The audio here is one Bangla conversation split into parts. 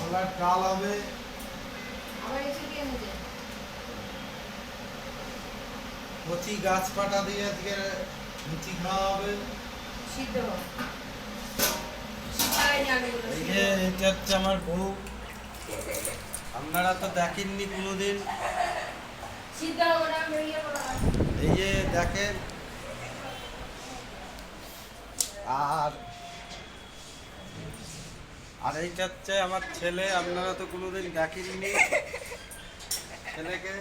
ছোলার ডাল হবে, কচি গাছ পাটা দিয়ে আজকে লুচি খাওয়া হবে। এই যে এটা হচ্ছে আমার বউ, আপনারা তো দেখেননি কোনোদিন। এই যে দেখেন, আর আর এইটা হচ্ছে আমার ছেলে, আপনারা তো কোনোদিন দেখেননি ছেলেকে।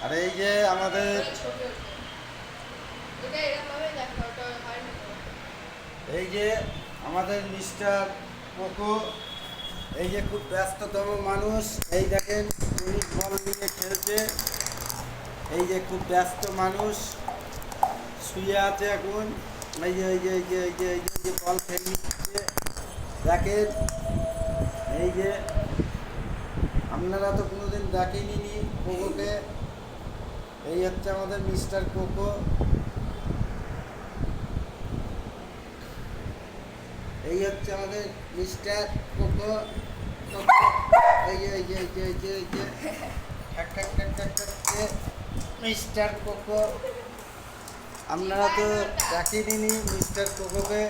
আর এই যে আমাদের মিস্টার কোকো, এই যে খুব ব্যস্ততম মানুষ। এই দেখেন টেনিস বল নিয়ে খেলছে। এই যে খুব ব্যস্ত মানুষ, শুয়ে আছে এখন। এই যে এই যে এই যে এই যে এই যে এই যে বল খেলে নিচ্ছে দেখেন। এই যে আপনারা তো কোনোদিন দেখেনি কোকোকে। এই হচ্ছে আমাদের মিস্টার কোকো। এই হচ্ছে আমাদের মিস্টার কোকো। এই যে এই যে এই যে এই যে এই যে ঠাক ঠাক ঠাক ঠাক ঠাক মিস্টার কোকো। আপনারা তো দেখেনি মিস্টার কোকোকে।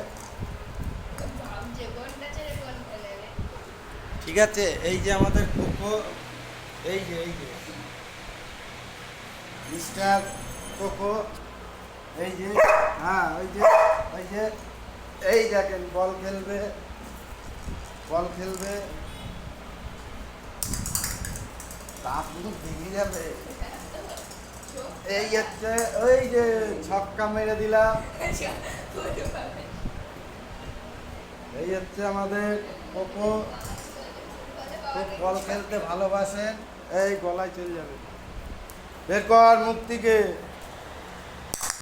ঠিক আছে, এই যে আমাদের কোকো, এই যে মিস্টার কোকো, এই যে হ্যাঁ ওই যে এই দেখেন বল খেলবে তারপর ভেঙে যাবে। এই হচ্ছে ওই যে ছক্কা মেরে দিলাম। এই হচ্ছে আমাদের কোকো, খুব বল খেলতে ভালোবাসেন। এই গলায় চলে যাবে, বের কর মুখ থেকে।